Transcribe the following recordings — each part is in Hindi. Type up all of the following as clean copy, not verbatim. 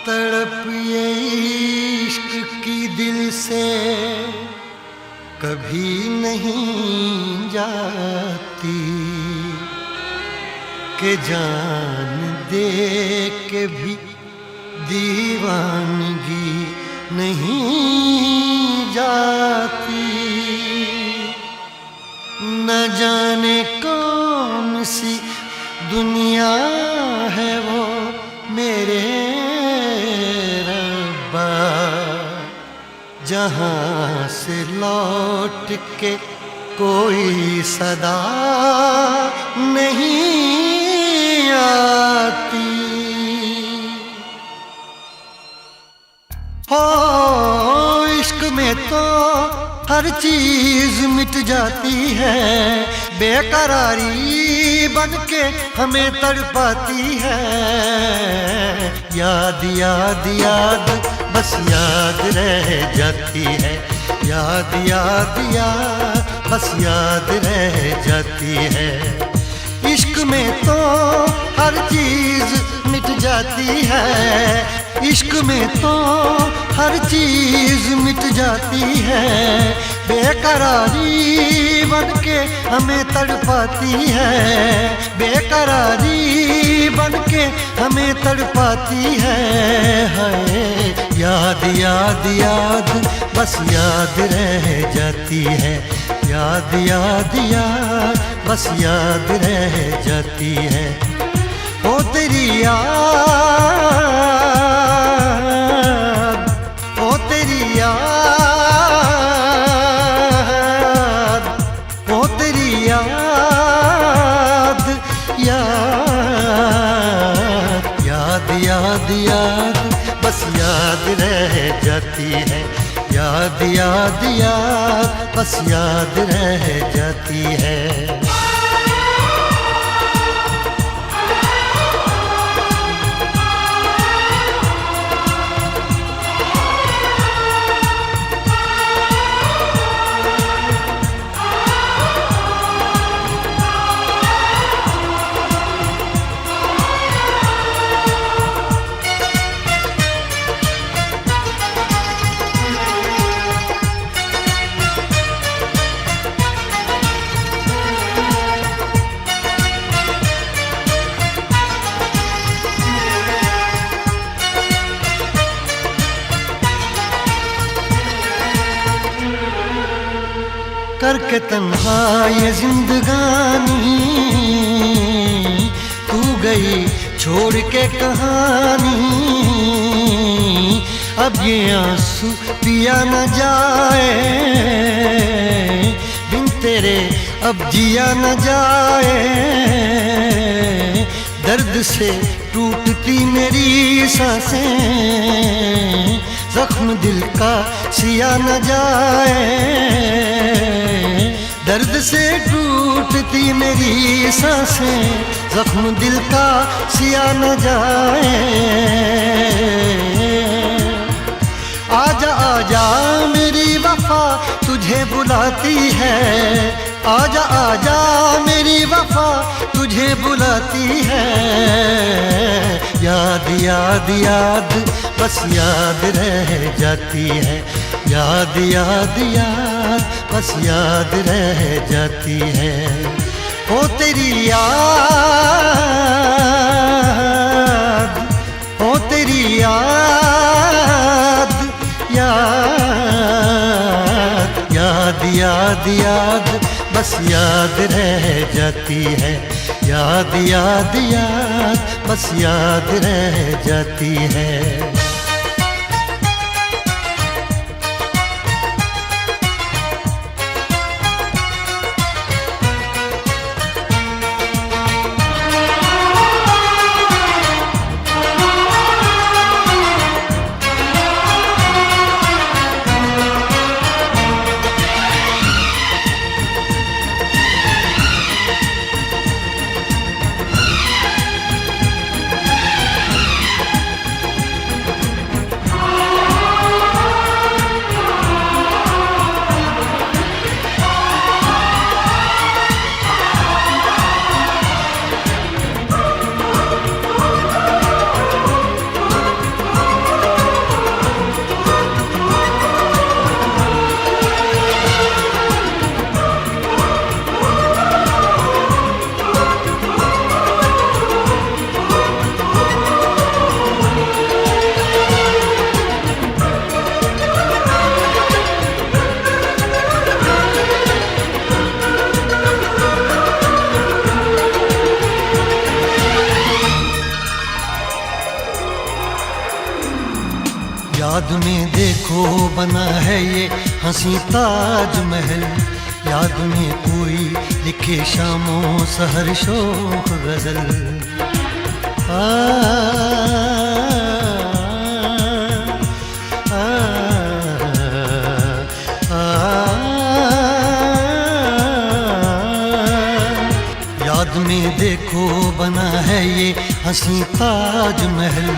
तड़प ये इश्क की दिल से कभी नहीं जाती कि जान दे के भी दीवानगी नहीं जाती। न जाने कौन सी दुनिया है वो मेरे रब्बा, जहाँ से लौट के कोई सदा नहीं आती। हो इश्क में तो हर चीज मिट जाती है, बेकरारी बन के हमें तड़पाती है। याद याद याद बस याद रह जाती है, याद याद याद बस याद रह जाती है। इश्क में तो हर चीज मिट जाती है, इश्क में तो हर चीज मिट जाती है। बेकरारी बन के हमें तड़पाती है, बेकरारी बन के हमें तड़पाती है। याद याद याद बस याद रह जाती है, याद याद याद बस याद रह जाती है। ओ तेरी याद, ओ तेरी याद, ओ तेरी याद, याद याद याद याद बस याद रह जाती है, याद याद याद बस याद रह जाती है। करके तन्हा ये जिंदगानी तू गई छोड़ के कहानी। अब ये आंसू पिया न जाए बिन तेरे, अब जिया न जाए। दर्द से टूटती मेरी सांसें, जख्म दिल का सिया न जाए। दर्द से टूटती मेरी सांसें, जख्म दिल का सिया न जाए। आजा आजा मेरी वफा तुझे बुलाती है, आजा आजा मेरी वफा तुझे बुलाती है। याद याद याद बस याद रह जाती है, याद याद याद बस याद रह जाती है। ओ तेरी याद, ओ तेरी याद, याद याद याद याद बस याद रह जाती है, याद याद याद बस याद रह जाती है। याद में देखो बना है ये हंसी ताजमहल, याद में कोई लिखे शामों सहर शोख गजल। आ, आ, आ, याद में देखो बना है ये हंसी ताजमहल,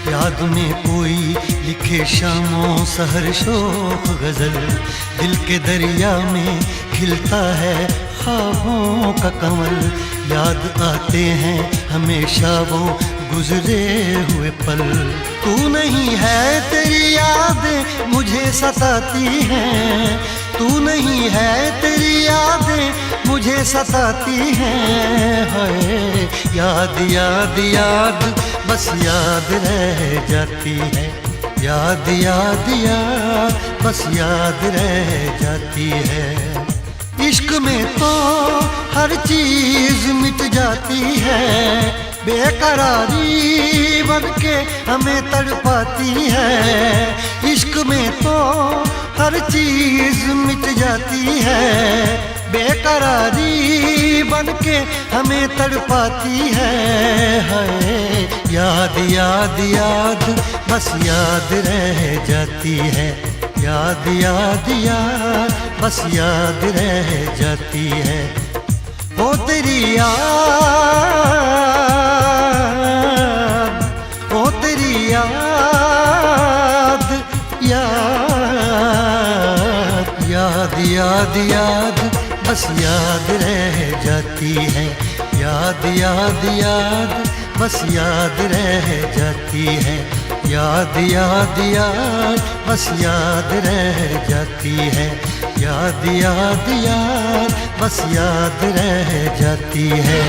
याद में कोई लिखे शामों सहर शोख गजल। दिल के दरिया में खिलता है ख्वाबों का कमल, याद आते हैं हमेशा वो गुजरे हुए पल। तू नहीं है तेरी यादें मुझे सताती हैं, तू नहीं है तेरी यादें मुझे सताती हैं। हाय याद याद याद बस याद रह जाती है, याद याद याद बस याद रह जाती है। इश्क में तो हर चीज मिट जाती है, बेकरारी बन के हमें तड़पाती है। इश्क में तो हर चीज मिट जाती है, बेकरारी बन के हमें तड़पाती है। हाय याद याद याद बस याद रह जाती है, याद याद याद बस याद रह जाती है। ओ तेरी याद, ओ तेरी याद, याद याद याद याद बस याद रह जाती है, याद याद याद बस याद रह जाती है। याद याद याद बस याद रह जाती है, याद याद याद बस याद रह जाती है।